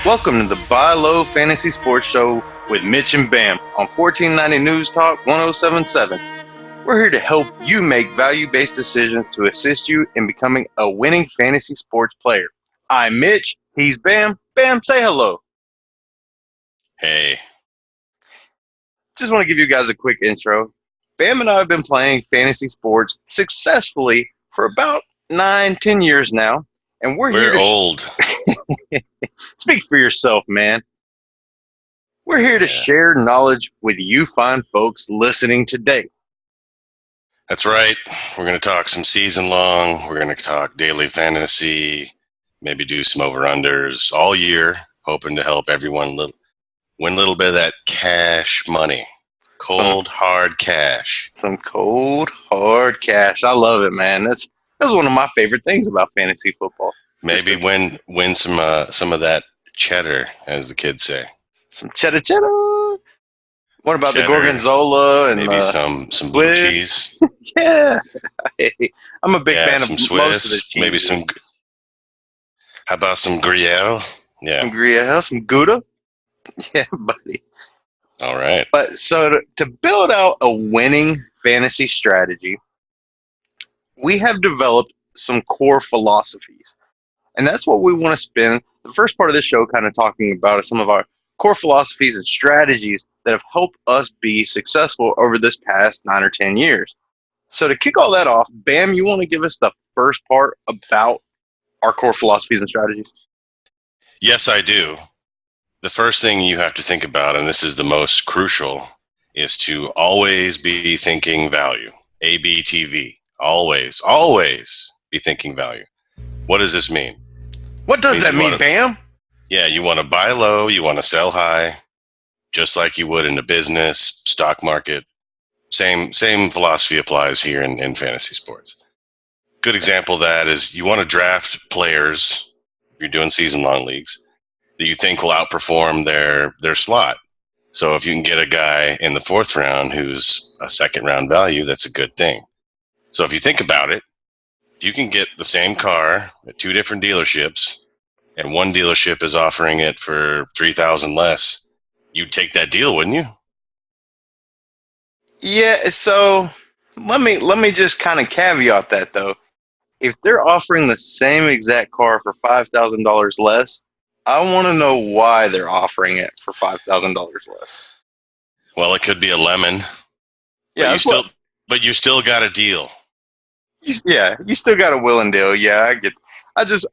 Welcome to the Buy Low Fantasy Sports Show with Mitch and Bam on 1490 Newstalk 1077. We're here to help you make value-based decisions to assist you in becoming a winning fantasy sports player. I'm Mitch. He's Bam. Bam, say hello. Hey. Just want to give you guys a quick intro. Bam and I have been playing fantasy sports successfully for about 9-10 years now. And we're here to old. Speak for yourself, man. We're here to share knowledge with you fine folks listening today. That's right. We're going to talk some season long. We're going to talk daily fantasy, maybe do some over-unders all year, hoping to help everyone win a little bit of that cash money. Hard cash. Some cold, hard cash. I love it, man. That's one of my favorite things about fantasy football. Maybe win some of that cheddar, as the kids say. Some cheddar. What about cheddar, the gorgonzola and maybe some blue cheese? Yeah, I'm a big fan of Swiss, most of the cheese. Maybe some. How about some Gruyere? Yeah, some Gruyere, some Gouda. Yeah, buddy. All right. But so to build out a winning fantasy strategy, we have developed some core philosophies. And that's what we want to spend the first part of the show kind of talking about is some of our core philosophies and strategies that have helped us be successful over this past 9 or 10 years. So to kick all that off, Bam, you want to give us the first part about our core philosophies and strategies? Yes, I do. The first thing you have to think about, and this is the most crucial, is to always be thinking value. ABTV. Always be thinking value. What does this mean? What does that mean, Bam? Yeah, you want to buy low, you want to sell high, just like you would in the business, stock market. Same philosophy applies here in fantasy sports. Good example of that is you want to draft players, if you're doing season-long leagues, that you think will outperform their slot. So if you can get a guy in the 4th round who's a second-round value, that's a good thing. So if you think about it, if you can get the same car at 2 different dealerships, and one dealership is offering it for $3,000 less, you'd take that deal, wouldn't you? Yeah, so let me just kind of caveat that though. If they're offering the same exact car for $5,000 less, I want to know why they're offering it for $5,000 less. Well, it could be a lemon. Yeah, but you still got a deal. You still got a will and deal. Yeah,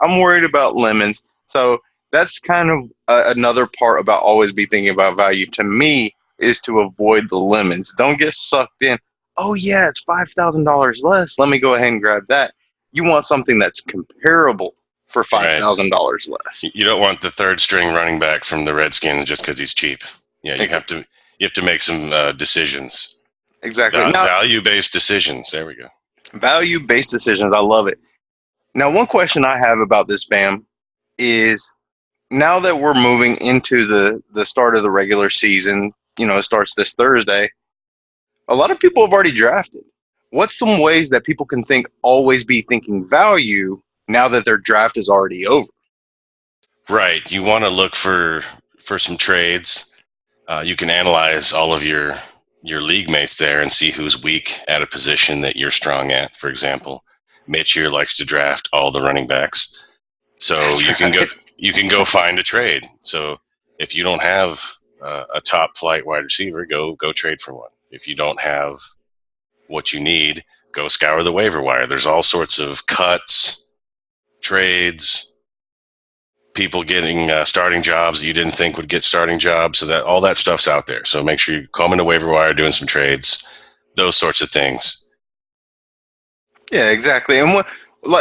I'm worried about lemons. So that's kind of another part about always be thinking about value to me is to avoid the lemons. Don't get sucked in. Oh yeah, it's $5,000 less. Let me go ahead and grab that. You want something that's comparable for $5,000 less. You don't want the 3rd string running back from the Redskins just because he's cheap. Yeah, you have to make some decisions. Exactly. Value-based decisions. There we go. Value-based decisions. I love it. Now, one question I have about this, Bam, is now that we're moving into the start of the regular season, it starts this Thursday, a lot of people have already drafted. What's some ways that people can always be thinking value now that their draft is already over? Right. You want to look for some trades. You can analyze all of your league mates there and see who's weak at a position that you're strong at. For example, Mitch here likes to draft all the running backs. So you can go find a trade. So if you don't have a top flight wide receiver, go trade for one. If you don't have what you need, go scour the waiver wire. There's all sorts of cuts, trades, people getting starting jobs that you didn't think would get starting jobs. So that all that stuff's out there. So make sure you call in the waiver wire, doing some trades, those sorts of things. Yeah, exactly. And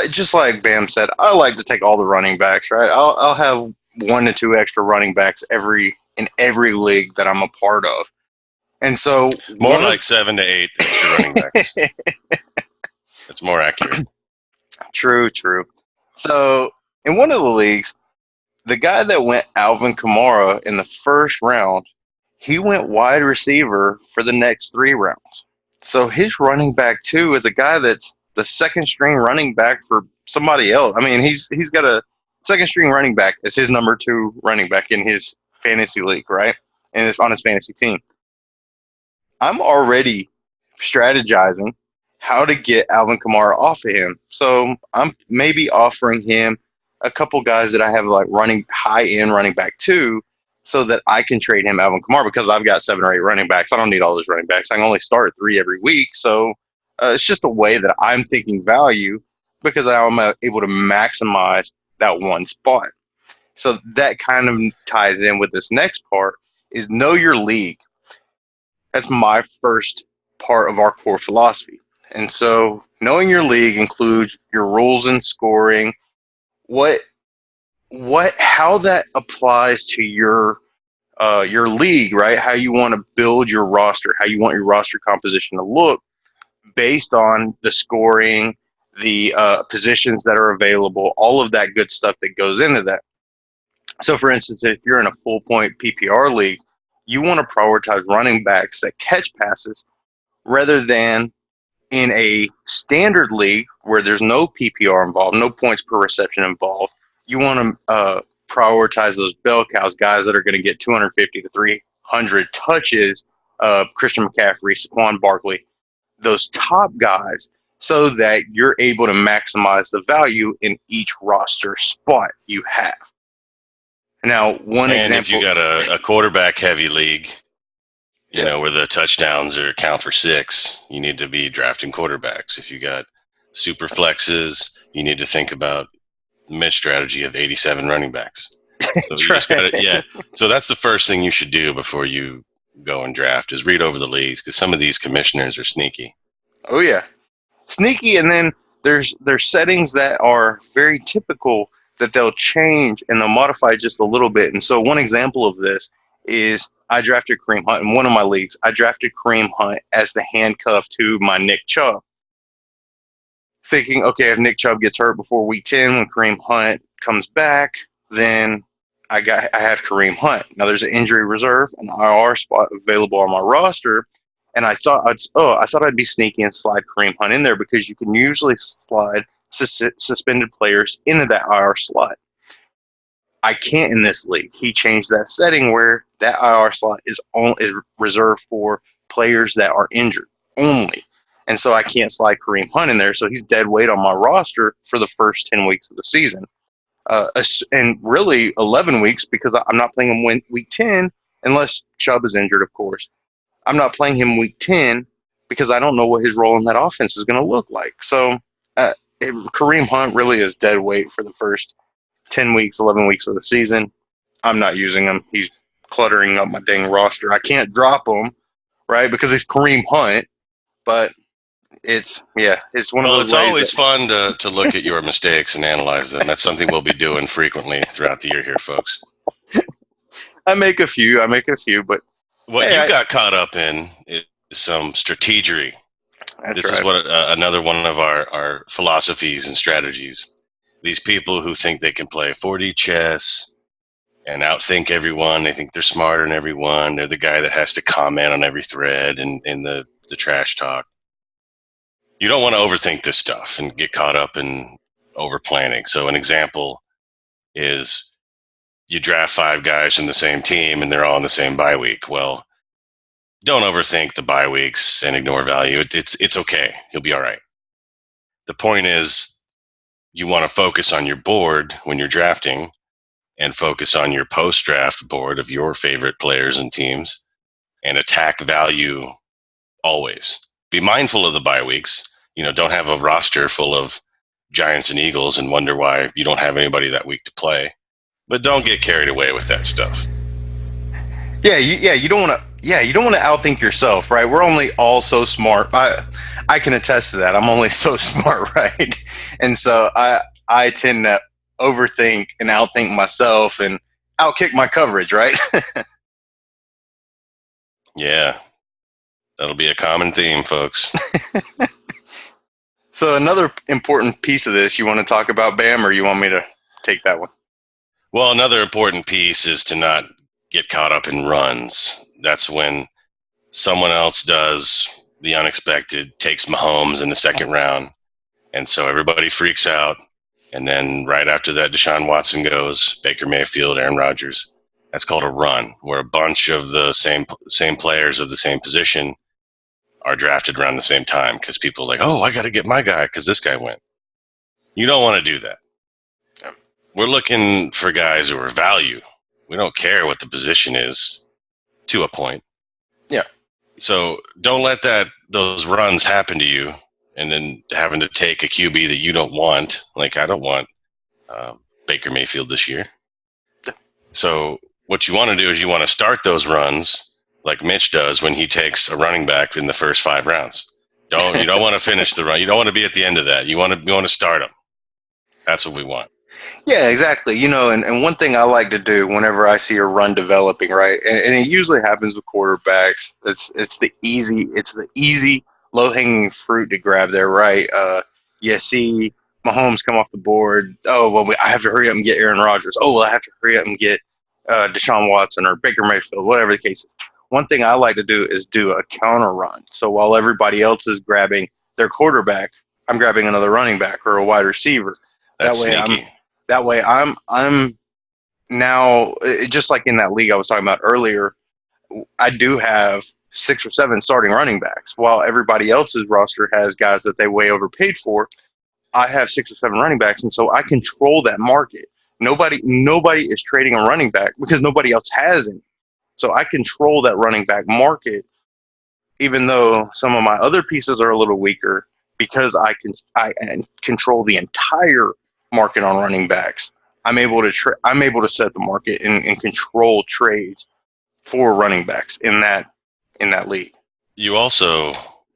just like Bam said, I like to take all the running backs, right? I'll have 1 to 2 extra running backs in every league that I'm a part of. And so more like 7 to 8 extra running backs. That's more accurate. True. So in one of the leagues, the guy that went Alvin Kamara in the 1st round, he went wide receiver for the next 3 rounds. So his running back 2 is a guy that's the 2nd string running back for somebody else. I mean, he's got a second string running back as his number 2 running back in his fantasy league, right? And it's on his fantasy team. I'm already strategizing how to get Alvin Kamara off of him. So I'm maybe offering him a couple guys that I have like running high end running back 2 so that I can trade him Alvin Kamara because I've got 7 or 8 running backs. I don't need all those running backs. I can only start 3 every week. So it's just a way that I'm thinking value because I'm able to maximize that one spot. So that kind of ties in with this next part is know your league. That's my first part of our core philosophy. And so knowing your league includes your rules and scoring, how that applies to your league, right? How you want to build your roster, how you want your roster composition to look based on the scoring, the positions that are available, all of that good stuff that goes into that. So, for instance, if you're in a full point PPR league, you want to prioritize running backs that catch passes rather than in a standard league where there's no PPR involved, no points per reception involved. You want to prioritize those bell cows, guys that are going to get 250 to 300 touches, Christian McCaffrey, Saquon Barkley, those top guys, so that you're able to maximize the value in each roster spot you have. Now, one example. And if you got a quarterback-heavy league, you know, where the touchdowns are count for 6, you need to be drafting quarterbacks. If you got super flexes, you need to think about the Mitch strategy of 87 running backs. So you just gotta, So that's the first thing you should do before you go and draft is read over the leagues because some of these commissioners are sneaky. Oh yeah, sneaky, and then there's settings that are very typical that they'll change and they'll modify just a little bit. And so one example of this is I drafted Kareem Hunt in one of my leagues. I drafted Kareem Hunt as the handcuff to my Nick Chubb, thinking, okay, if Nick Chubb gets hurt before week 10, when Kareem Hunt comes back, then I have Kareem Hunt. Now there's an injury reserve, an IR spot available on my roster, and I thought I'd be sneaky and slide Kareem Hunt in there because you can usually slide suspended players into that IR slot. I can't in this league. He changed that setting where that IR slot is reserved for players that are injured only. And so I can't slide Kareem Hunt in there. So he's dead weight on my roster for the first 10 weeks of the season. And really 11 weeks because I'm not playing him week 10 unless Chubb is injured, of course. I'm not playing him week 10 because I don't know what his role in that offense is going to look like. So Kareem Hunt really is dead weight for the first 10 weeks, 11 weeks of the season. I'm not using him. He's cluttering up my dang roster. I can't drop him, right, because he's Kareem Hunt, but it's one of those ways. It's always fun to look at your mistakes and analyze them. That's something we'll be doing frequently throughout the year here, folks. I make a few, but what you got caught up in is some strategery. This is what another one of our philosophies and strategies. These people who think they can play 4D chess and outthink everyone. They think they're smarter than everyone. They're the guy that has to comment on every thread and in the trash talk. You don't want to overthink this stuff and get caught up in over planning. So an example is you draft 5 guys from the same team and they're all in the same bye week. Well, don't overthink the bye weeks and ignore value. It's okay. You'll be all right. The point is you want to focus on your board when you're drafting and focus on your post-draft board of your favorite players and teams and attack value always. Be mindful of the bye weeks. Don't have a roster full of Giants and Eagles and wonder why you don't have anybody that week to play. But don't get carried away with that stuff. You don't want to outthink yourself, right? We're only all so smart. I can attest to that. I'm only so smart, right? And so I tend to overthink and outthink myself and outkick my coverage, right? Yeah. That'll be a common theme, folks. So another important piece of this, you want to talk about, Bam, or you want me to take that one? Well, another important piece is to not get caught up in runs. That's when someone else does the unexpected, takes Mahomes in the second round. And so everybody freaks out And then right after that, Deshaun Watson goes, Baker Mayfield, Aaron Rodgers. That's called a run, where a bunch of the same players of the same position are drafted around the same time because people are like, oh, I got to get my guy because this guy went. You don't want to do that. Yeah. We're looking for guys who are value. We don't care what the position is to a point. Yeah. So don't let those runs happen to you and then having to take a QB that you don't want. Like, I don't want Baker Mayfield this year. So what you want to do is you want to start those runs like Mitch does when he takes a running back in the first 5 rounds. You don't want to finish the run. You don't want to be at the end of that. You want to start them. That's what we want. Yeah, exactly. And one thing I like to do whenever I see a run developing, right, and it usually happens with quarterbacks. It's the easy low hanging fruit to grab there, right? You see Mahomes come off the board. Oh well, I have to hurry up and get Aaron Rodgers. Oh well, I have to hurry up and get Deshaun Watson or Baker Mayfield, whatever the case is. One thing I like to do is do a counter run. So while everybody else is grabbing their quarterback, I'm grabbing another running back or a wide receiver. That's sneaky. That way, I'm now, just like in that league I was talking about earlier, I do have 6 or 7 starting running backs. While everybody else's roster has guys that they way overpaid for, I have 6 or 7 running backs, and so I control that market. Nobody is trading a running back because nobody else has any. So I control that running back market, even though some of my other pieces are a little weaker, because I control the entire market on running backs. I'm able to set the market and control trades for running backs in that league. You also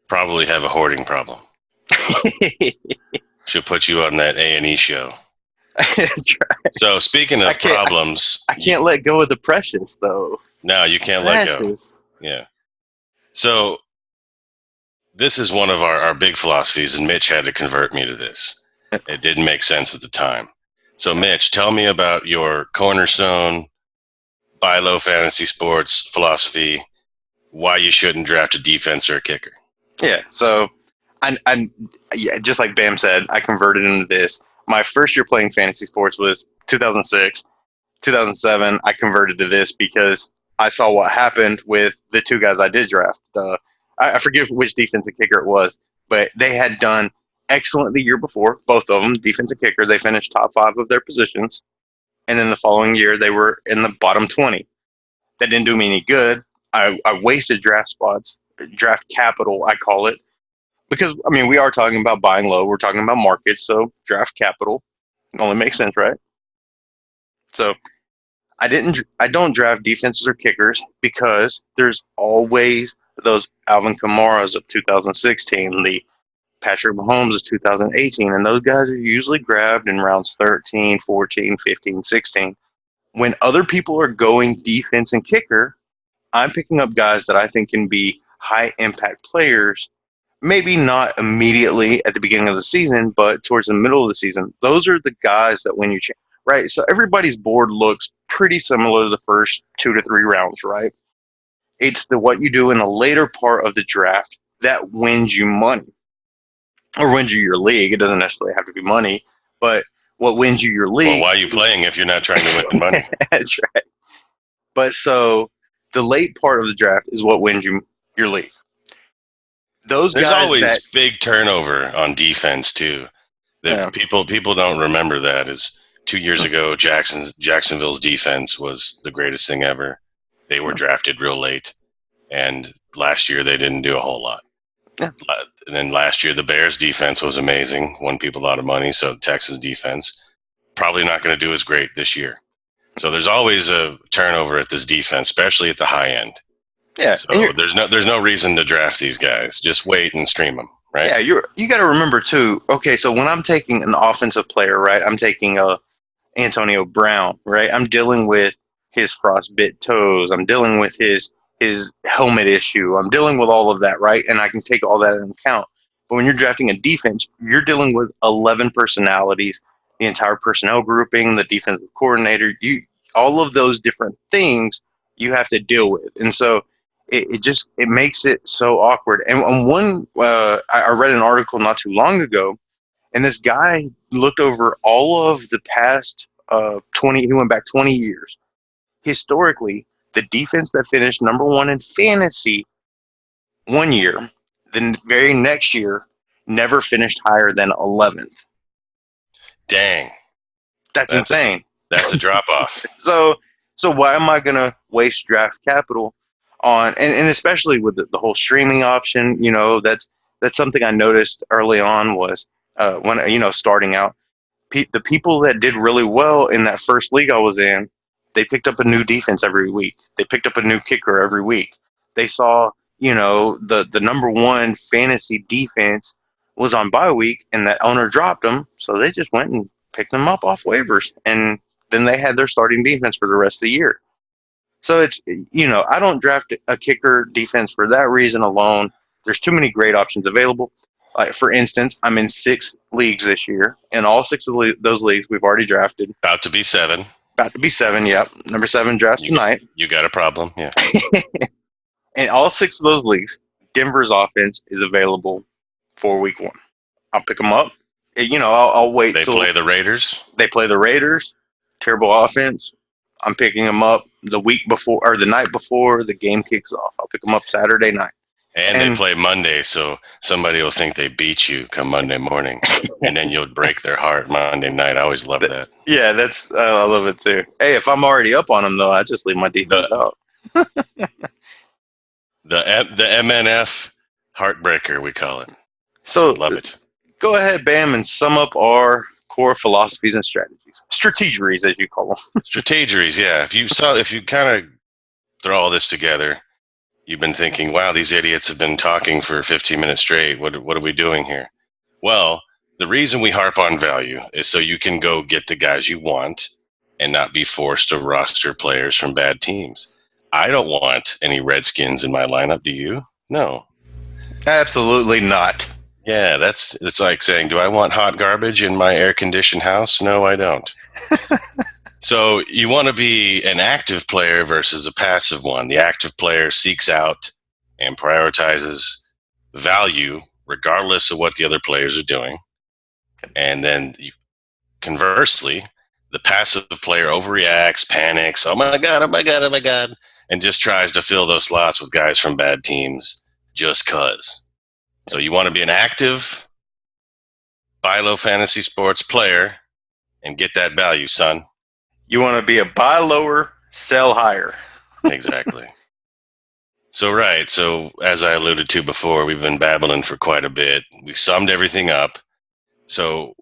probably have a hoarding problem. She'll put you on that A&E show. That's right. So speaking of problems, I can't let go of the precious though. No, you can't let go. Yeah. So this is one of our big philosophies, and Mitch had to convert me to this. It didn't make sense at the time. So, Mitch, tell me about your cornerstone, buy low fantasy sports philosophy, why you shouldn't draft a defense or a kicker. Yeah, so just like Bam said, I converted into this. My first year playing fantasy sports was 2006. 2007, I converted to this because I saw what happened with the 2 guys I did draft. I forget which defensive kicker it was, but they had done excellent the year before, both of them, defensive kicker. They finished top 5 of their positions, and then the following year they were in the bottom 20. That didn't do me any good. I wasted draft spots, draft capital, I call it, because, I mean, we are talking about buying low. We're talking about markets, so draft capital only makes sense, right? So I don't draft defenses or kickers because there's always those Alvin Kamaras of 2016, the Patrick Mahomes is 2018, and those guys are usually grabbed in rounds 13, 14, 15, 16. When other people are going defense and kicker, I'm picking up guys that I think can be high-impact players, maybe not immediately at the beginning of the season, but towards the middle of the season. Those are the guys that when you right? So everybody's board looks pretty similar to the first 2 to 3 rounds, right? It's what you do in the later part of the draft that wins you money. Or wins you your league. It doesn't necessarily have to be money, but what wins you your league. Well, why are you playing if you're not trying to win money? That's right. But so the late part of the draft is what wins you your league. There's always big turnover on defense too. People don't remember that. Is 2 years ago, Jacksonville's defense was the greatest thing ever. They were drafted real late, and last year they didn't do a whole lot. Yeah. And then last year, the Bears' defense was amazing, won people a lot of money. So Texas defense probably not going to do as great this year. So there's always a turnover at this defense, especially at the high end. Yeah. So there's no reason to draft these guys. Just wait and stream them, right? Yeah. You got to remember too. Okay, so when I'm taking an offensive player, right, I'm taking Antonio Brown, right. I'm dealing with his frostbit toes. I'm dealing with his helmet issue. I'm dealing with all of that, right? And I can take all that into account. But when you're drafting a defense, you're dealing with 11 personalities, the entire personnel grouping, the defensive coordinator, all of those different things you have to deal with. And so it makes it so awkward. And I read an article not too long ago, And this guy looked over all of the past 20, he went back 20 years. Historically, the defense that finished number one in fantasy one year, the very next year, never finished higher than 11th. Dang. That's insane. That's a drop-off. So why am I going to waste draft capital on, and especially with the whole streaming option, that's something I noticed early on was when, starting out, the people that did really well in that first league I was in, they picked up a new defense every week. They picked up a new kicker every week. They saw, the number one fantasy defense was on bye week, and that owner dropped them, so they just went and picked them up off waivers, and then they had their starting defense for the rest of the year. So it's, I don't draft a kicker defense for that reason alone. There's too many great options available. Like, for instance, I'm in 6 leagues this year, and all 6 of those leagues we've already drafted. About to be 7. Yep. Number 7 drafts tonight. You got a problem, yeah. And all 6 of those leagues, Denver's offense is available for week 1. I'll pick them up. I'll wait till they play the Raiders. They play the Raiders. Terrible offense. I'm picking them up the week before or the night before the game kicks off. I'll pick them up Saturday night. And they play Monday, so somebody will think they beat you come Monday morning, and then you'll break their heart Monday night. I always love that. Yeah, I love it too. Hey, if I'm already up on them, though, I just leave my defense out. The MNF heartbreaker, we call it. So love it. Go ahead, Bam, and sum up our core philosophies and strategies. Strategeries, as you call them. Strategeries, yeah. If you kind of throw all this together, you've been thinking, wow, these idiots have been talking for 15 minutes straight. What are we doing here? Well, the reason we harp on value is so you can go get the guys you want and not be forced to roster players from bad teams. I don't want any Redskins in my lineup. Do you? No. Absolutely not. Yeah, it's like saying, do I want hot garbage in my air-conditioned house? No, I don't. So you want to be an active player versus a passive one. The active player seeks out and prioritizes value regardless of what the other players are doing. And then conversely, the passive player overreacts, panics, oh my God, and just tries to fill those slots with guys from bad teams just cause. So you want to be an active, buy low fantasy sports player and get that value, son. You want to be a buy lower, sell higher. Exactly. So as I alluded to before, we've been babbling for quite a bit. We've summed everything up. So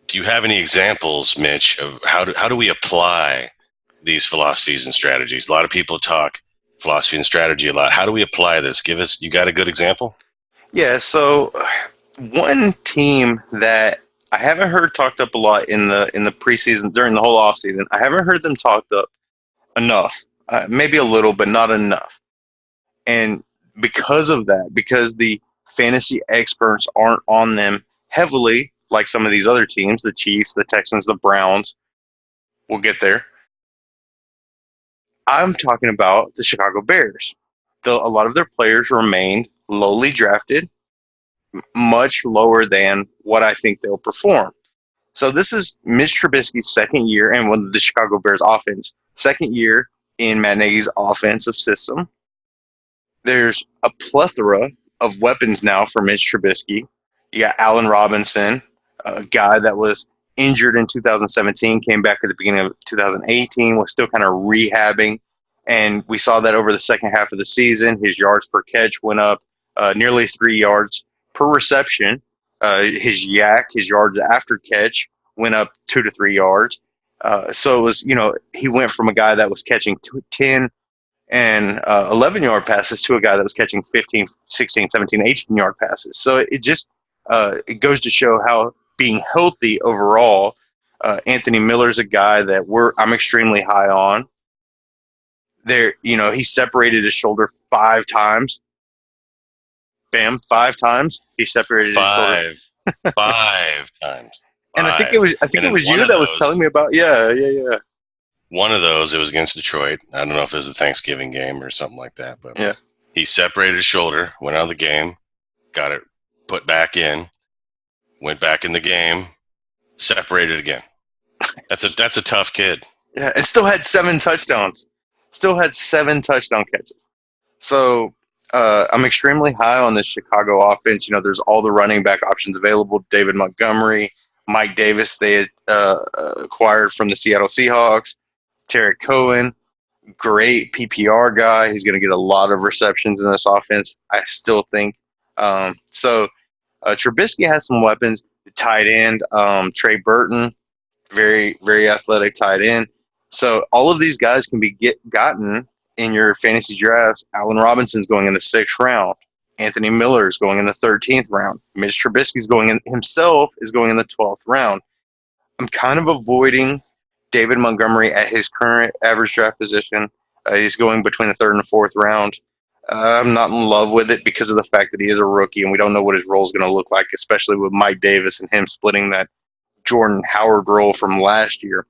do you have any examples, Mitch, of how do we apply these philosophies and strategies? A lot of people talk philosophy and strategy a lot. How do we apply this? You got a good example? Yeah, so one team that I haven't heard talked up a lot in the preseason, during the whole offseason, I haven't heard them talked up enough. Maybe a little, but not enough. And because of that, because the fantasy experts aren't on them heavily, like some of these other teams, the Chiefs, the Texans, the Browns, we'll get there. I'm talking about the Chicago Bears. A lot of their players remained lowly drafted, much lower than what I think they'll perform. So this is Mitch Trubisky's second year, and with the Chicago Bears offense, second year in Matt Nagy's offensive system. There's a plethora of weapons now for Mitch Trubisky. You got Allen Robinson, a guy that was injured in 2017, came back at the beginning of 2018, was still kind of rehabbing. And we saw that over the second half of the season. His yards per catch went up nearly 3 yards per reception. His yards after catch, went up 2 to 3 yards. So it was, he went from a guy that was catching 10 and 11-yard passes to a guy that was catching 15, 16, 17, 18-yard passes. So it just it goes to show how being healthy overall, Anthony Miller's a guy that I'm extremely high on. He separated his shoulder 5 times. Bam, 5 times. He separated his shoulder 5 times. And I think it was you that was telling me about. Yeah. One of those, it was against Detroit. I don't know if it was a Thanksgiving game or something like that, but yeah. He separated his shoulder, went out of the game, got it put back in, went back in the game, separated again. That's a tough kid. Yeah, and still had 7 touchdowns. Still had 7 touchdown catches. So I'm extremely high on this Chicago offense. You know, there's all the running back options available. David Montgomery, Mike Davis, they had acquired from the Seattle Seahawks. Tarek Cohen, great PPR guy. He's going to get a lot of receptions in this offense, I still think. Trubisky has some weapons. The tight end, Trey Burton, very, very athletic tight end. So all of these guys can be gotten in your fantasy drafts. Allen Robinson's going in the 6th round. Anthony Miller is going in the 13th round. Mitch Trubisky's going in himself is going in the 12th round. I'm kind of avoiding David Montgomery at his current average draft position. He's going between the 3rd and the 4th round. I'm not in love with it because of the fact that he is a rookie and we don't know what his role is going to look like, especially with Mike Davis and him splitting that Jordan Howard role from last year.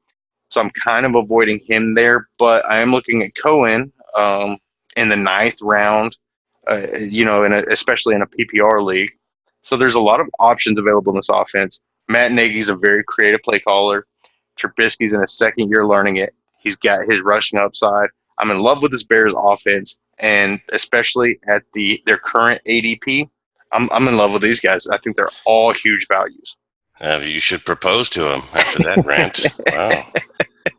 So I'm kind of avoiding him there, but I am looking at Cohen in the 9th round, especially in a PPR league. So there's a lot of options available in this offense. Matt Nagy's a very creative play caller. Trubisky's in his 2nd year learning it. He's got his rushing upside. I'm in love with this Bears offense, and especially at their current ADP, I'm in love with these guys. I think they're all huge values. You should propose to him after that rant. Wow,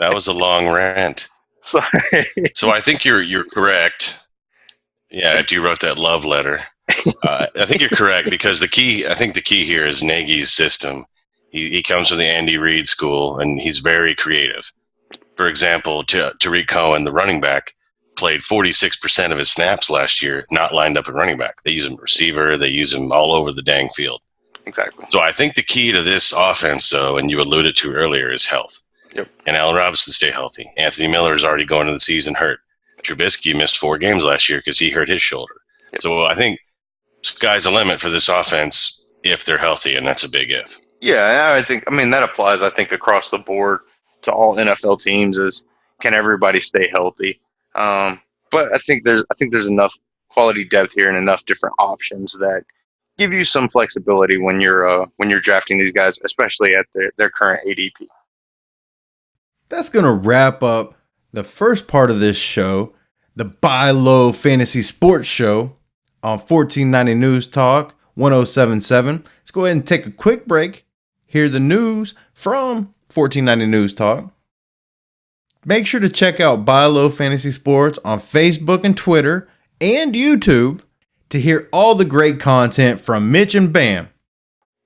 that was a long rant. Sorry. So I think you're correct. Yeah, after you wrote that love letter, I think you're correct because the key here is Nagy's system. He comes from the Andy Reid school, and he's very creative. For example, Tariq Cohen, the running back, played 46% of his snaps last year, not lined up at running back. They use him receiver. They use him all over the dang field. Exactly. So I think the key to this offense, though, and you alluded to earlier, is health. Yep. And Allen Robinson stay healthy. Anthony Miller is already going into the season hurt. Trubisky missed 4 games last year because he hurt his shoulder. Yep. So I think sky's the limit for this offense if they're healthy, and that's a big if. Yeah, that applies, I think, across the board to all NFL teams is can everybody stay healthy? But I think there's enough quality depth here and enough different options that give you some flexibility when you're drafting these guys, especially at their current ADP. That's going to wrap up the first part of this show, the Buy Low Fantasy Sports Show on 1490 News Talk 1077. Let's go ahead and take a quick break. Hear the news from 1490 News Talk. Make sure to check out Buy Low Fantasy Sports on Facebook and Twitter and YouTube to hear all the great content from Mitch and Bam.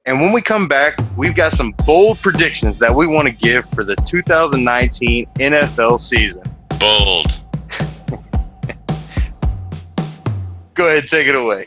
And when we come back, we've got some bold predictions that we want to give for the 2019 NFL season. Bold. Go ahead, take it away.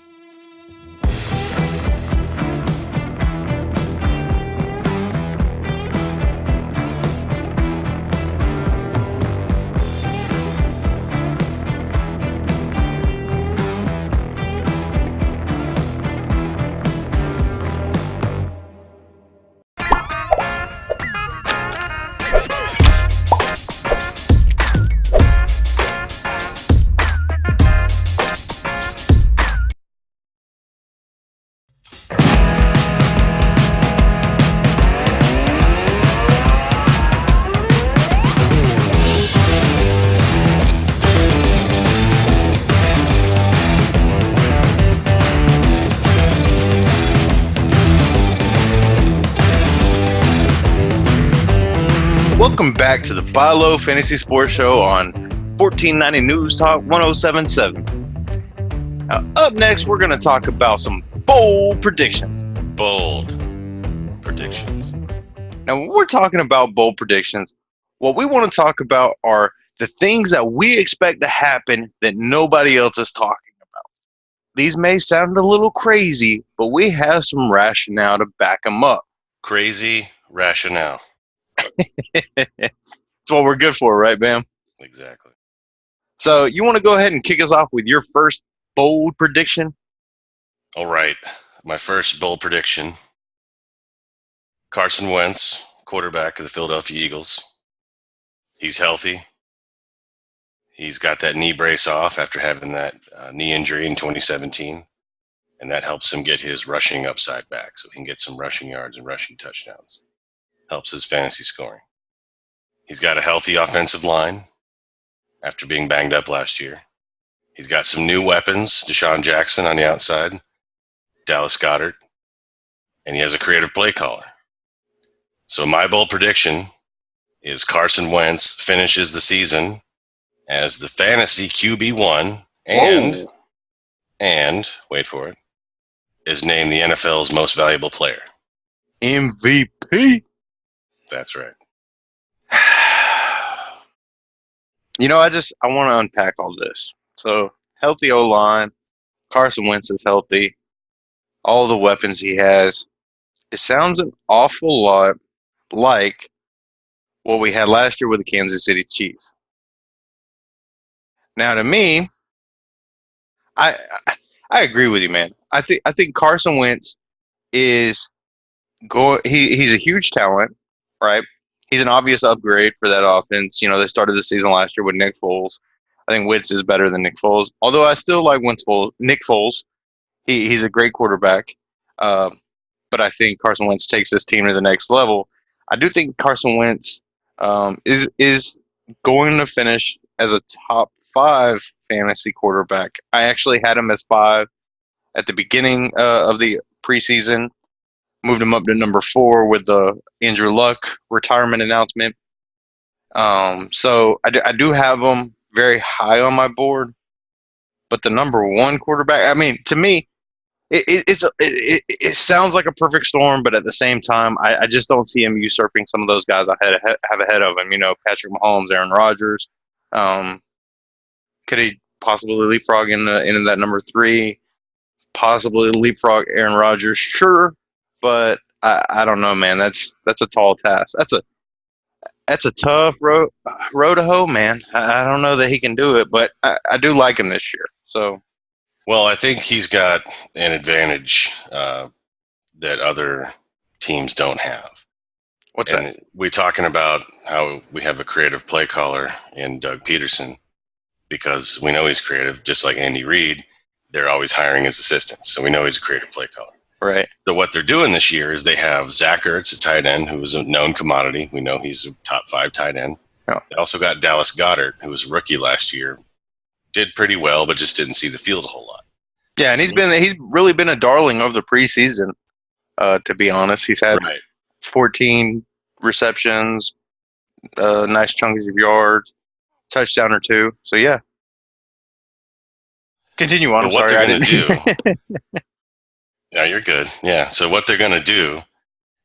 Welcome back to the Buy Low Fantasy Sports Show on 1490 News Talk 1077. Now, up next, we're going to talk about some bold predictions. Bold predictions. Now, when we're talking about bold predictions, what we want to talk about are the things that we expect to happen that nobody else is talking about. These may sound a little crazy, but we have some rationale to back them up. Crazy rationale. That's what we're good for, right, Bam? Exactly. So you want to go ahead and kick us off with your first bold prediction? All right. My first bold prediction. Carson Wentz, quarterback of the Philadelphia Eagles. He's healthy. He's got that knee brace off after having that knee injury in 2017. and that helps him get his rushing upside back so he can get some rushing yards and rushing touchdowns. Helps his fantasy scoring. He's got a healthy offensive line after being banged up last year. He's got some new weapons, Deshaun Jackson on the outside, Dallas Goedert, and he has a creative play caller. So my bold prediction is Carson Wentz finishes the season as the fantasy QB1 and wait for it, is named the NFL's most valuable player. MVP. That's right. You know, I want to unpack all this. So, healthy O-line, Carson Wentz is healthy, all the weapons he has. It sounds an awful lot like what we had last year with the Kansas City Chiefs. Now, to me, I agree with you, man. I think Carson Wentz is he's a huge talent, right? He's an obvious upgrade for that offense. You know, they started the season last year with Nick Foles. I think Wentz is better than Nick Foles, although I still like Nick Foles. He's a great quarterback, but I think Carson Wentz takes this team to the next level. I do think Carson Wentz is going to finish as a top 5 fantasy quarterback. I actually had him as 5 at the beginning of the preseason. Moved him up to number 4 with the Andrew Luck retirement announcement. So I do have him very high on my board. But the number 1 quarterback, I mean, to me, it sounds like a perfect storm, but at the same time, I just don't see him usurping some of those guys I have ahead of him. You know, Patrick Mahomes, Aaron Rodgers. Could he possibly leapfrog into that number 3? Possibly leapfrog Aaron Rodgers, sure. But I don't know, man. That's a tall task. That's a tough road to hoe, man. I don't know that he can do it, but I do like him this year. So, well, I think he's got an advantage that other teams don't have. What's that? We're talking about how we have a creative play caller in Doug Peterson because we know he's creative, just like Andy Reid. They're always hiring his assistants, so we know he's a creative play caller. Right. So what they're doing this year is they have Zach Ertz at tight end, who is a known commodity. We know he's a top 5 tight end. Oh. They also got Dallas Goedert, who was a rookie last year, did pretty well, but just didn't see the field a whole lot. Yeah, and he's really been a darling of the preseason. To be honest, he's had 14 receptions, nice chunks of yards, touchdown or 2. So yeah. Continue on. What they're going to do. Yeah, you're good. Yeah. So what they're going to do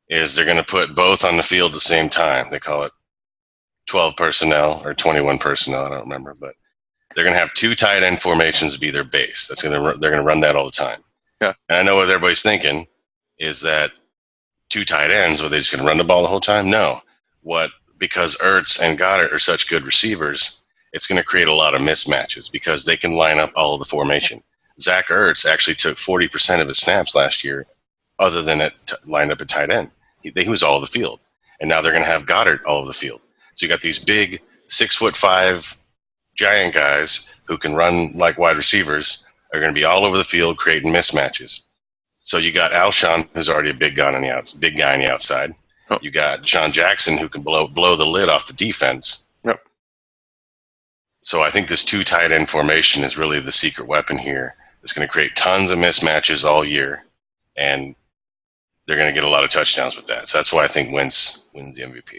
is they're going to put both on the field at the same time. They call it 12 personnel or 21 personnel. I don't remember, but they're going to have 2 tight end formations be their base. They're going to run that all the time. Yeah. And I know what everybody's thinking is that 2 tight ends, are they just going to run the ball the whole time? No. Because Ertz and Goddard are such good receivers, it's going to create a lot of mismatches because they can line up all of the formation. Zach Ertz actually took 40% of his snaps last year, other than lined up at tight end. He was all over the field, and now they're going to have Goddard all over the field. So you got these big 6'5" giant guys who can run like wide receivers are going to be all over the field creating mismatches. So you got Alshon, who's already a big guy on the outside. Oh. You got Deshaun Jackson, who can blow the lid off the defense. Yep. So I think this 2 tight end formation is really the secret weapon here. It's going to create tons of mismatches all year, and they're going to get a lot of touchdowns with that. So that's why I think Wentz wins the MVP.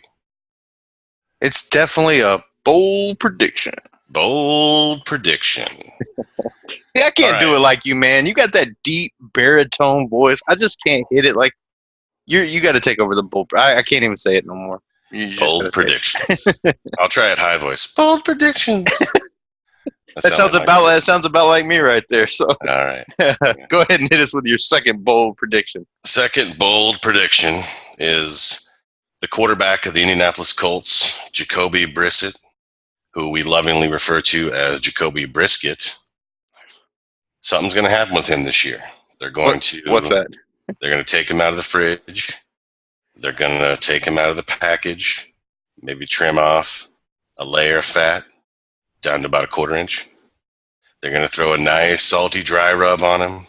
It's definitely a bold prediction. Bold prediction. Yeah, I can't do it like you, man. You got that deep baritone voice. I just can't hit it like you got to take over the bold. I can't even say it no more. Bold predictions. I'll try it high voice. Bold predictions. That sounds about like me right there. So, all right. Go ahead and hit us with your second bold prediction. Second bold prediction is the quarterback of the Indianapolis Colts, Jacoby Brissett, who we lovingly refer to as Jacoby Brisket. Something's going to happen with him this year. What's that? They're going to take him out of the fridge. They're going to take him out of the package, maybe trim off a layer of fat down to about a 1/4 inch. They're going to throw a nice salty dry rub on him.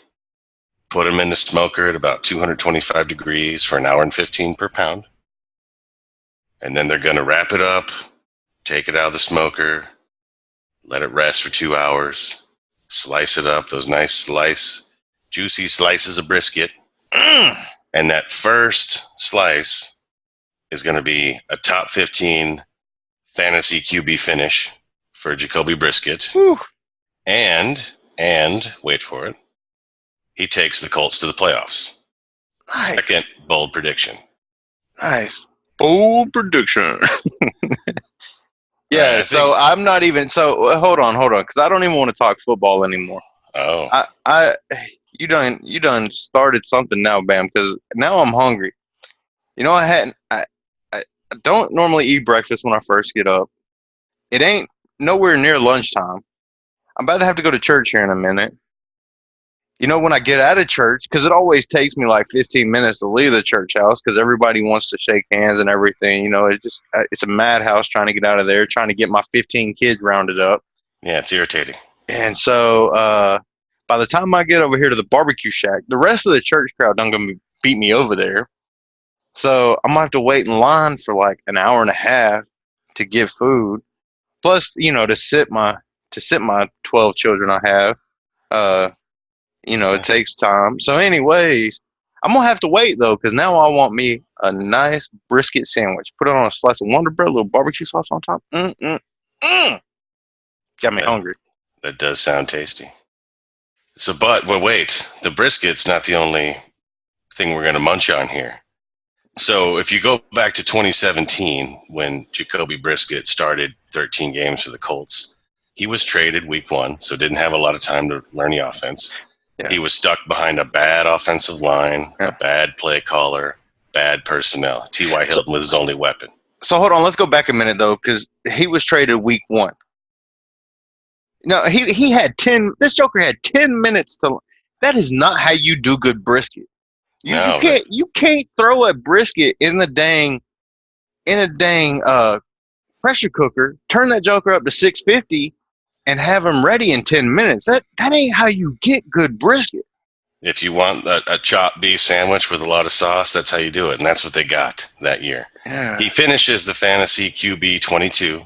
put them in the smoker at about 225 degrees for an hour and 15 per pound. And then they're going to wrap it up, take it out of the smoker, let it rest for 2 hours, slice it up, those nice juicy slices of brisket. And that first slice is going to be a top 15 fantasy QB finish for Jacoby Brisket. Whew. And wait for it, he takes the Colts to the playoffs. Nice. Second bold prediction. Nice. Bold prediction. Yeah, Right, so I'm not even. So hold on, because I don't even want to talk football anymore. Oh, You done started something now, Bam, because now I'm hungry. You know, I don't normally eat breakfast when I first get up. It ain't nowhere near lunchtime. I'm about to have to go to church here in a minute. You know, when I get out of church, because it always takes me like 15 minutes to leave the church house because everybody wants to shake hands and everything. You know, it's a madhouse trying to get out of there, trying to get my 15 kids rounded up. yeah, it's irritating. And so by the time I get over here to the barbecue shack, the rest of the church crowd done gonna beat me over there. So I'm gonna have to wait in line for like an hour and a half to get food. Plus, you know, to sit my 12 children I have. You know, it takes time. So anyways, I'm gonna have to wait though, because now I want me a nice brisket sandwich. Put it on a slice of Wonder Bread, a little barbecue sauce on top. Got me hungry. That does sound tasty. So, but wait, the brisket's not the only thing we're going to munch on here. So, if you go back to 2017, when Jacoby Brisket started 13 games for the Colts, he was traded week 1, so didn't have a lot of time to learn the offense. Yeah. He was stuck behind a bad offensive line, a bad play caller, bad personnel. T.Y. Hilton was his only weapon. So hold on, let's go back a minute though, because he was traded week 1. No, he had 10. This Joker had 10 minutes to. That is not how you do good brisket. You can't throw a brisket in a dang pressure cooker, turn that Joker up to 650, and have him ready in 10 minutes. That ain't how you get good brisket. If you want a chopped beef sandwich with a lot of sauce, that's how you do it, and that's what they got that year. Yeah. He finishes the fantasy QB 22.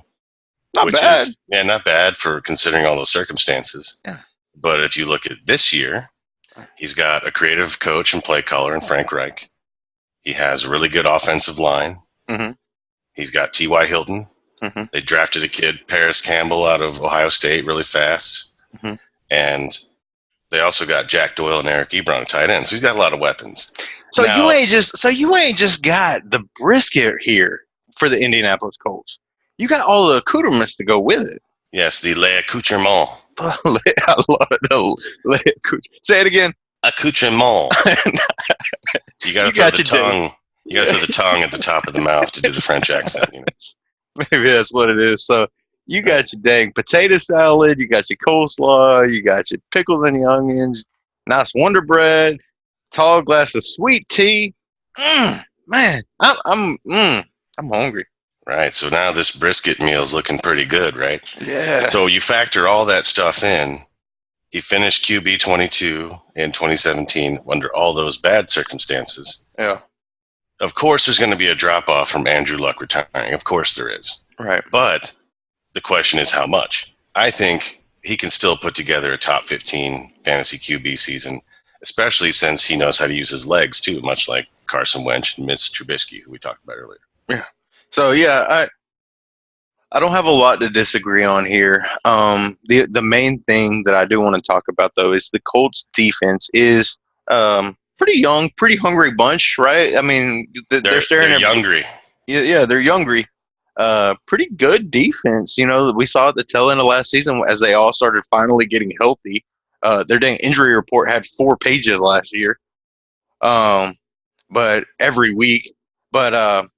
Not bad. Not bad for considering all those circumstances. Yeah. But if you look at this year, he's got a creative coach and play caller in Frank Reich. He has a really good offensive line. Mm-hmm. He's got T.Y. Hilton. Mm-hmm. They drafted a kid, Paris Campbell, out of Ohio State really fast. Mm-hmm. And they also got Jack Doyle and Eric Ebron at tight end. So he's got a lot of weapons. So Now, you ain't just got the brisket here for the Indianapolis Colts. You got all the accoutrements to go with it. Yes, the les accoutrements. I love it. Say it again. Accoutrement. You got to throw the tongue. You got to throw the tongue at the top of the mouth to do the French accent. You know? Maybe that's what it is. So you got your dang potato salad, you got your coleslaw, you got your pickles and your onions, nice Wonder Bread, tall glass of sweet tea. Man, I'm hungry. Right. So now this brisket meal is looking pretty good, right? Yeah. So you factor all that stuff in. He finished QB 22 in 2017 under all those bad circumstances. Yeah. Of course, there's going to be a drop-off from Andrew Luck retiring. Of course there is. Right. But the question is how much. I think he can still put together a top 15 fantasy QB season, especially since he knows how to use his legs, too, much like Carson Wentz and Mitch Trubisky, who we talked about earlier. Yeah. So, yeah, I don't have a lot to disagree on here. The main thing that I do want to talk about, though, is the Colts defense is pretty young, pretty hungry bunch, right? I mean, they're staring at hungry. Yeah, they're hungry. Pretty good defense. You know, we saw at the tail end of last season as they all started finally getting healthy. Their dang injury report had 4 pages last year, but every week. But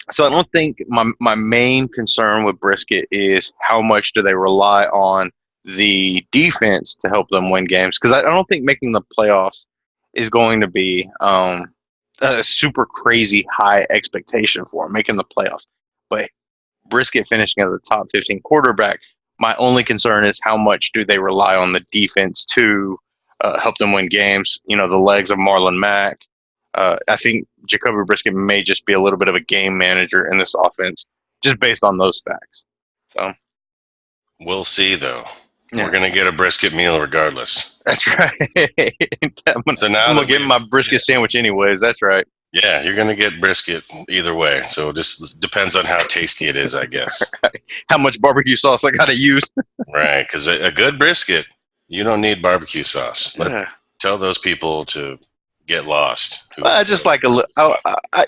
so I don't think my main concern with Brisket is how much do they rely on the defense to help them win games, because I don't think making the playoffs is going to be a super crazy high expectation for them, making the playoffs. But Brisket finishing as a top 15 quarterback, my only concern is how much do they rely on the defense to help them win games. The legs of Marlon Mack. I think Jacoby Brisket may just be a little bit of a game manager in this offense, just based on those facts. So we'll see, though. Yeah. We're gonna get a brisket meal regardless. That's right. I'm gonna get my brisket sandwich anyways. That's right. Yeah, you're gonna get brisket either way. So it just depends on how tasty it is, I guess. Right. How much barbecue sauce I gotta use? Right, because a good brisket, you don't need barbecue sauce. Tell those people to get lost. I just like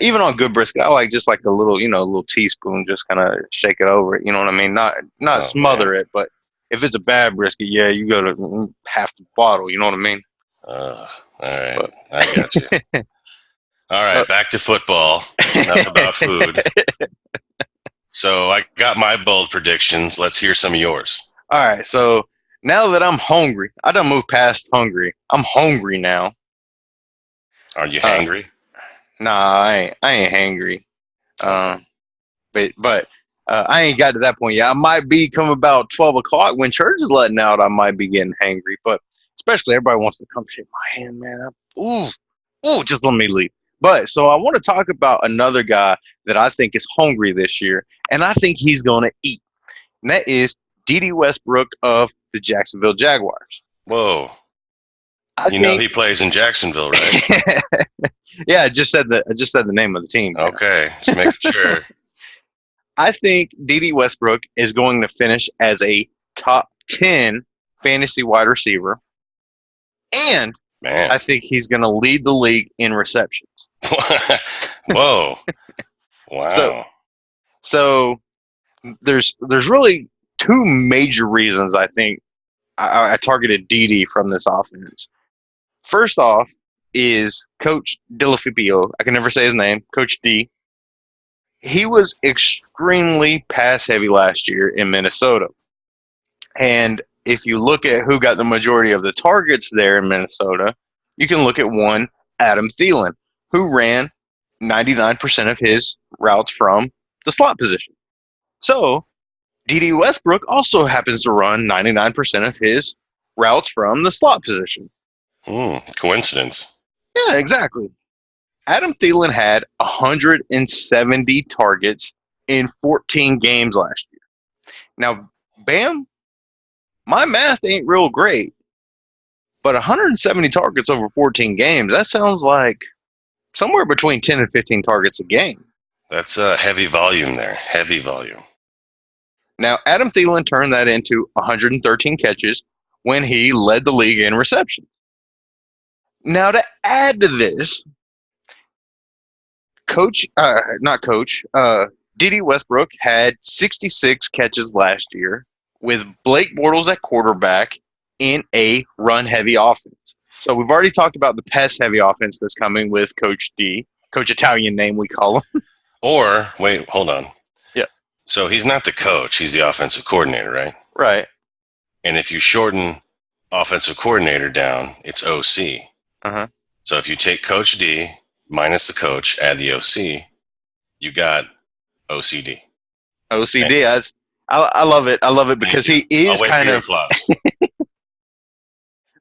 even on good brisket, I like just like a little, a little teaspoon, just kind of shake it over it. You know what I mean? Not smother it, but if it's a bad brisket, yeah, you go to half the bottle. You know what I mean? All right, but, I got you. All right, back to football. Enough about food. So I got my bold predictions. Let's hear some of yours. All right, so now that I'm hungry, I done moved past hungry. I'm hungry now. Are you hangry? Nah, I ain't hangry. But I ain't got to that point yet. I might be come about 12 o'clock when church is letting out. I might be getting hangry, but especially everybody wants to come shake my hand, man. Ooh, just let me leave. But so I want to talk about another guy that I think is hungry this year, and I think he's going to eat. And that is D.D. Westbrook of the Jacksonville Jaguars. Whoa. You know he plays in Jacksonville, right? Yeah, I just said the name of the team. Okay, just making sure. I think D.D. Westbrook is going to finish as a top 10 fantasy wide receiver, and I think he's going to lead the league in receptions. Whoa! Wow. So there's really two major reasons I think I targeted D.D. from this offense. First off is Coach Delafipio. I can never say his name. Coach D. He was extremely pass-heavy last year in Minnesota. And if you look at who got the majority of the targets there in Minnesota, you can look at one, Adam Thielen, who ran 99% of his routes from the slot position. So D.D. Westbrook also happens to run 99% of his routes from the slot position. Coincidence. Yeah, exactly. Adam Thielen had 170 targets in 14 games last year. Now, Bam, my math ain't real great, but 170 targets over 14 games, that sounds like somewhere between 10 and 15 targets a game. That's a heavy volume there. Heavy volume. Now, Adam Thielen turned that into 113 catches when he led the league in receptions. Now, to add to this, D.D. Westbrook had 66 catches last year with Blake Bortles at quarterback in a run-heavy offense. So we've already talked about the pass-heavy offense that's coming with Coach D, Coach Italian name we call him. Or, wait, hold on. Yeah. So he's not the coach, he's the offensive coordinator, right? Right. And if you shorten offensive coordinator down, it's OC. Uh-huh. So if you take Coach D minus the coach, add the OC, you got OCD. OCD. I love it. I love it because he is kind of.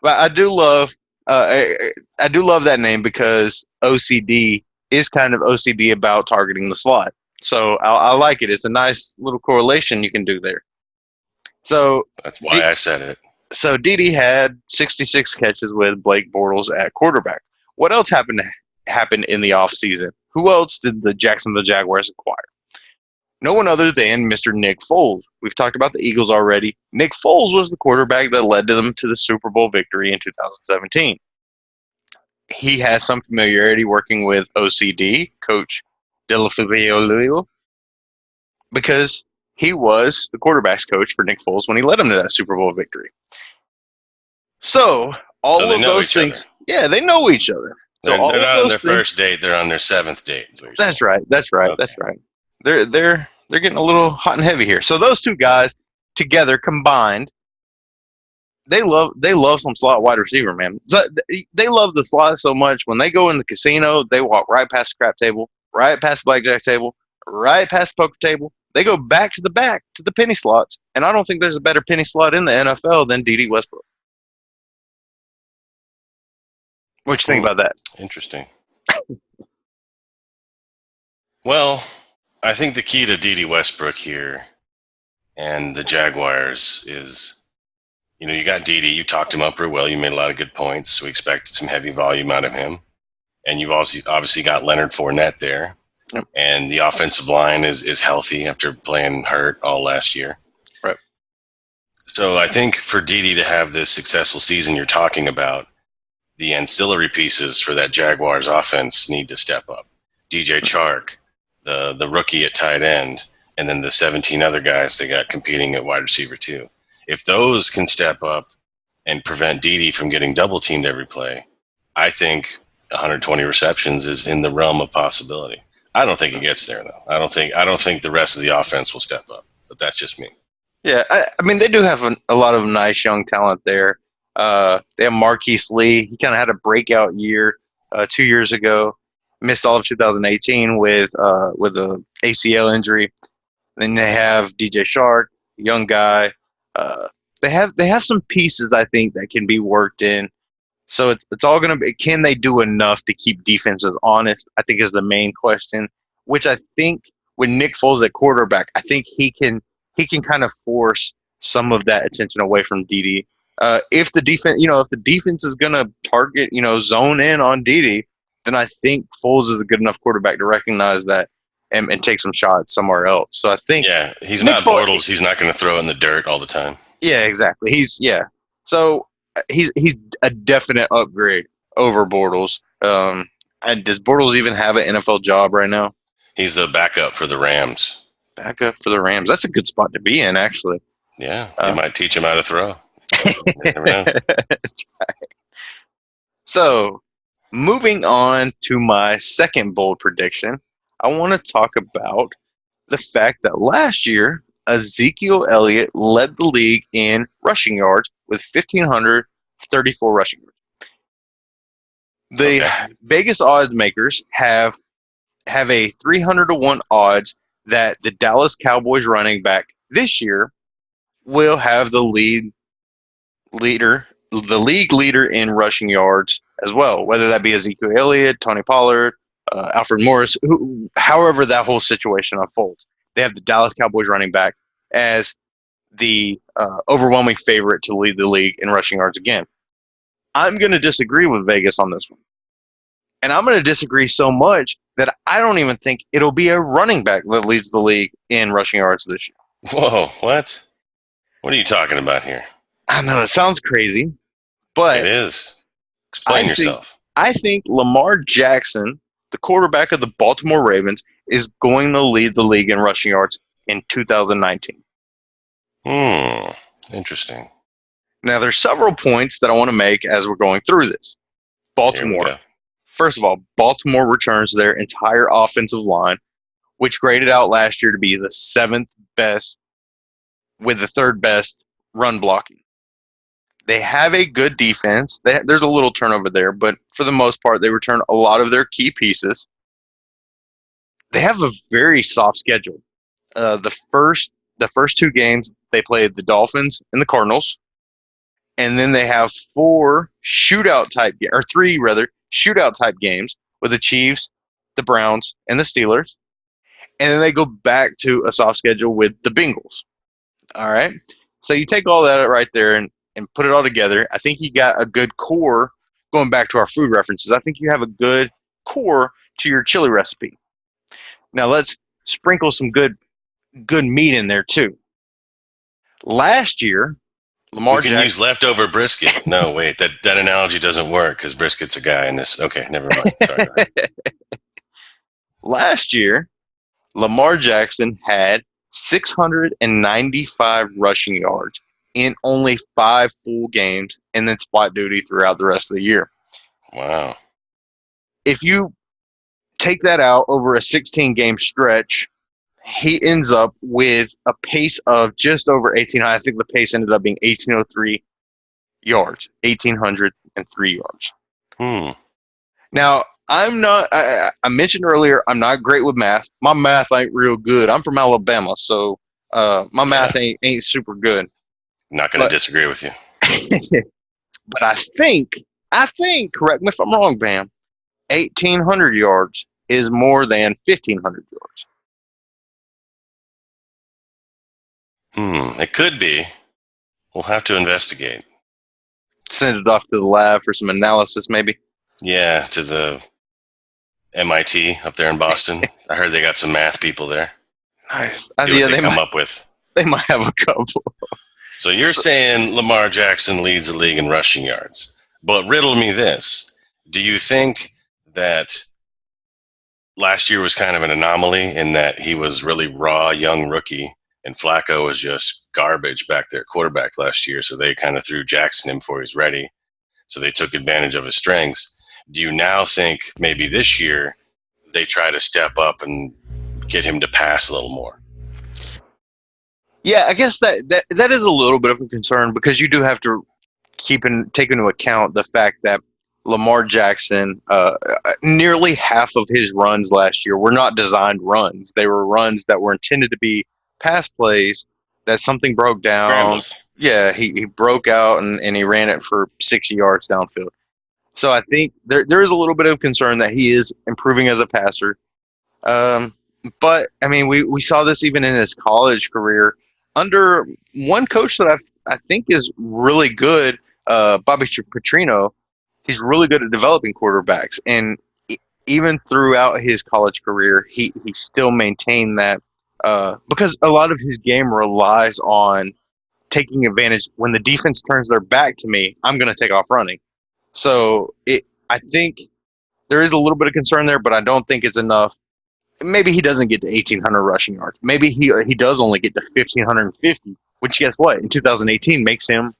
But I do love that name because OCD is kind of OCD about targeting the slot. So I like it. It's a nice little correlation you can do there. So that's why I said it. So D.D. had 66 catches with Blake Bortles at quarterback. What else happened in the offseason? Who else did the Jacksonville Jaguars acquire? No one other than Mr. Nick Foles. We've talked about the Eagles already. Nick Foles was the quarterback that led them to the Super Bowl victory in 2017. He has some familiarity working with OCD, Coach Delafipio, because he was the quarterback's coach for Nick Foles when he led him to that Super Bowl victory. So all of those things, they know each other. So they're not on their first date; they're on their seventh date. That's right. Okay. That's right. They're getting a little hot and heavy here. So those two guys together combined, they love some slot wide receiver, man. They love the slot so much. When they go in the casino, they walk right past the crap table, right past the blackjack table, right past the poker table. They go back to the penny slots, and I don't think there's a better penny slot in the NFL than D.D. Westbrook. What you think about that? Interesting. Well, I think the key to D.D. Westbrook here and the Jaguars is, you got D.D. You talked him up real well. You made a lot of good points. We expected some heavy volume out of him. And you've obviously got Leonard Fournette there. Yep. And the offensive line is healthy after playing hurt all last year. Right. So I think for D.D. to have this successful season you're talking about, the ancillary pieces for that Jaguars offense need to step up. DJ Chark, the rookie at tight end, and then the 17 other guys they got competing at wide receiver too. If those can step up and prevent D.D. from getting double teamed every play, I think 120 receptions is in the realm of possibility. I don't think he gets there though. I don't think the rest of the offense will step up. But that's just me. Yeah, I mean, they do have a lot of nice young talent there. They have Marquise Lee. He kind of had a breakout year 2 years ago. Missed all of 2018 with a ACL injury. Then they have DJ Shark, young guy. They have some pieces I think that can be worked in. So it's all going to be, can they do enough to keep defenses honest? I think is the main question. Which I think with Nick Foles at quarterback, I think he can kind of force some of that attention away from DD. If the defense is going to target, zone in on DD, then I think Foles is a good enough quarterback to recognize that and take some shots somewhere else. So I think he's Nick not Bortles. He's not going to throw it in the dirt all the time. Yeah, exactly. So he's a definite upgrade over Bortles. And does Bortles even have an NFL job right now? He's a backup for the Rams. Backup for the Rams. That's a good spot to be in, actually. Yeah, they might teach him how to throw. Never know. That's right. So, moving on to my second bold prediction, I want to talk about the fact that last year, Ezekiel Elliott led the league in rushing yards with 1,534 rushing yards. The Vegas odds makers have a 300-1 odds that the Dallas Cowboys running back this year will have the league leader in rushing yards as well, whether that be Ezekiel Elliott, Tony Pollard, Alfred Morris, however that whole situation unfolds. They have the Dallas Cowboys running back as the overwhelming favorite to lead the league in rushing yards again. I'm going to disagree with Vegas on this one. And I'm going to disagree so much that I don't even think it'll be a running back that leads the league in rushing yards this year. Whoa, what? What are you talking about here? I know, it sounds crazy, but it is. Explain yourself. I think Lamar Jackson, the quarterback of the Baltimore Ravens, is going to lead the league in rushing yards in 2019. Interesting. Now, there's several points that I want to make as we're going through this. Baltimore. First of all, Baltimore returns their entire offensive line, which graded out last year to be the 7th best with the 3rd best run blocking. They have a good defense. There's a little turnover there, but for the most part, they return a lot of their key pieces. They have a very soft schedule. The first 2 games, they played the Dolphins and the Cardinals. And then they have 3 shootout type games with the Chiefs, the Browns, and the Steelers. And then they go back to a soft schedule with the Bengals. All right. So you take all that right there and put it all together. I think you got a good core, going back to our food references. I think you have a good core to your chili recipe. Now let's sprinkle some good meat in there too. Last year, Lamar Jackson use leftover brisket. No, wait, that analogy doesn't work because brisket's a guy in this. Okay, never mind. Sorry. Last year, Lamar Jackson had 695 rushing yards in only 5 full games and then spot duty throughout the rest of the year. Wow. If you take that out over a 16-game stretch, he ends up with a pace of just over 1,800. I think the pace ended up being 1,803 yards, 1,803 yards. Now, I mentioned earlier, I'm not great with math. My math ain't real good. I'm from Alabama, so my math ain't super good. Not going to disagree with you. But I think I think, correct me if I'm wrong, Bam, 1,800 yards is more than 1,500 yards. It could be. We'll have to investigate. Send it off to the lab for some analysis, maybe. Yeah, to the MIT up there in Boston. I heard they got some math people there. Nice. See what they come up with. They might have a couple. So you're saying Lamar Jackson leads the league in rushing yards. But riddle me this. Do you think that last year was kind of an anomaly in that he was really raw, young rookie, and Flacco was just garbage back there, quarterback last year, so they kind of threw Jackson in before he's ready. So they took advantage of his strengths. Do you now think maybe this year they try to step up and get him to pass a little more? Yeah, I guess that is a little bit of a concern because you do have to take into account the fact that Lamar Jackson, nearly half of his runs last year were not designed runs. They were runs that were intended to be pass plays that something broke down. Scrambles. Yeah, he broke out and he ran it for 60 yards downfield. So I think there is a little bit of concern that he is improving as a passer. But, I mean, we saw this even in his college career under one coach that I think is really good, Bobby Petrino. He's really good at developing quarterbacks. And even throughout his college career, he still maintained that because a lot of his game relies on taking advantage. When the defense turns their back to me, I'm going to take off running. So I think there is a little bit of concern there, but I don't think it's enough. Maybe he doesn't get to 1,800 rushing yards. Maybe he does only get to 1,550, which guess what? In 2018 makes him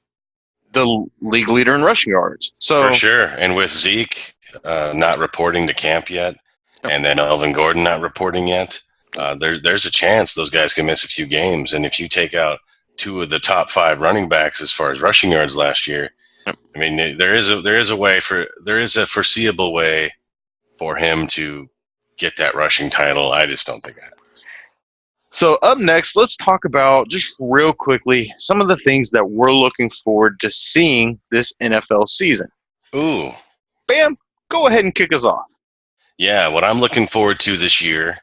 the league leader in rushing yards. So for sure. And with Zeke not reporting to camp yet, and then Melvin Gordon not reporting yet, there's a chance those guys can miss a few games. And if you take out two of the top 5 running backs as far as rushing yards last year, I mean, there is a foreseeable way for him to get that rushing title. I just don't think it happens. So up next, let's talk about just real quickly some of the things that we're looking forward to seeing this NFL season. Ooh. Bam, go ahead and kick us off. Yeah, what I'm looking forward to this year,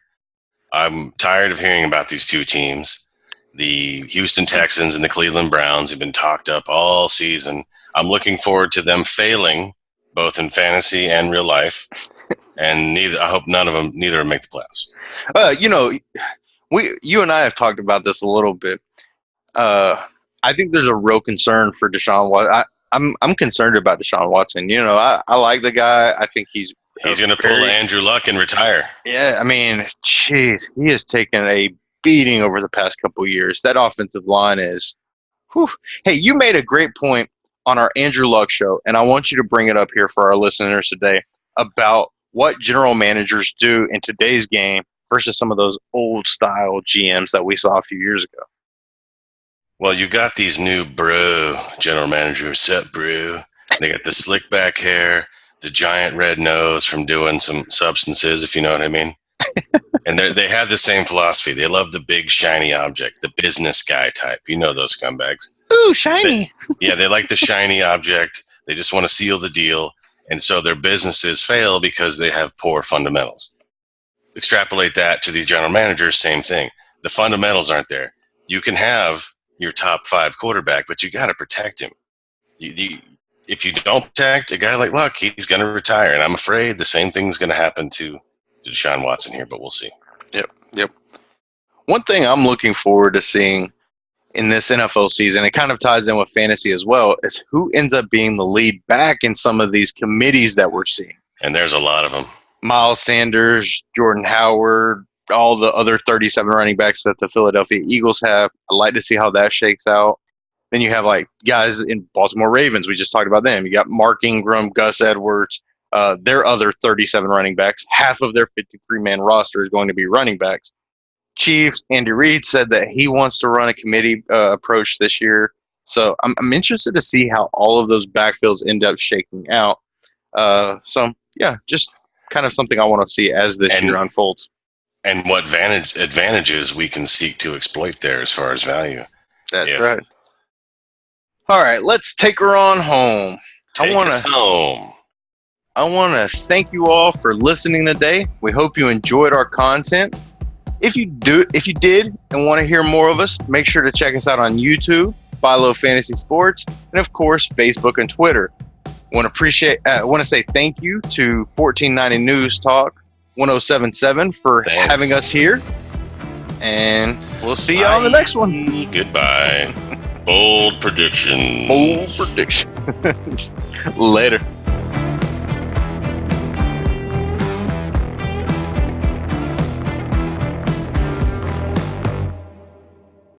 I'm tired of hearing about these two teams. The Houston Texans and the Cleveland Browns have been talked up all season. I'm looking forward to them failing, both in fantasy and real life. And I hope neither of them make the playoffs. You and I have talked about this a little bit. I think there's a real concern for Deshaun Watson. I'm concerned about Deshaun Watson. I like the guy. I think he's going to pull Andrew Luck and retire. Yeah, I mean, jeez, he has taken a beating over the past couple of years. That offensive line is, whew. Hey, you made a great point on our Andrew Luck show, and I want you to bring it up here for our listeners today about what general managers do in today's game versus some of those old-style GMs that we saw a few years ago. Well, you got these new general managers, Sept. They got the slick back hair, the giant red nose from doing some substances, if you know what I mean. And they have the same philosophy. They love the big, shiny object, the business guy type. You know those scumbags. Ooh, shiny. They like the shiny object. They just want to seal the deal. And so their businesses fail because they have poor fundamentals. Extrapolate that to these general managers, same thing. The fundamentals aren't there. You can have your top 5 quarterback, but you got to protect him. If you don't protect a guy like Luck, he's going to retire. And I'm afraid the same thing's going to happen to Deshaun Watson here, but we'll see. Yep. One thing I'm looking forward to seeing in this NFL season, it kind of ties in with fantasy as well, is who ends up being the lead back in some of these committees that we're seeing. And there's a lot of them. Miles Sanders, Jordan Howard, all the other 37 running backs that the Philadelphia Eagles have. I'd like to see how that shakes out. Then you have like guys in Baltimore Ravens. We just talked about them. You got Mark Ingram, Gus Edwards, their other 37 running backs. Half of their 53-man roster is going to be running backs. Chiefs, Andy Reid said that he wants to run a committee approach this year. So I'm interested to see how all of those backfields end up shaking out. Just kind of something I want to see as this year unfolds. And what advantages we can seek to exploit there as far as value. That's right. All right, let's take her on home. Take us home. I want to thank you all for listening today. We hope you enjoyed our content. If you did and want to hear more of us, make sure to check us out on YouTube, Buy Low Fantasy Sports, and of course, Facebook and Twitter. Want to say thank you to 1490 News Talk 1077 for having us here. And we'll see y'all in the next one. Goodbye. Bold predictions. Later.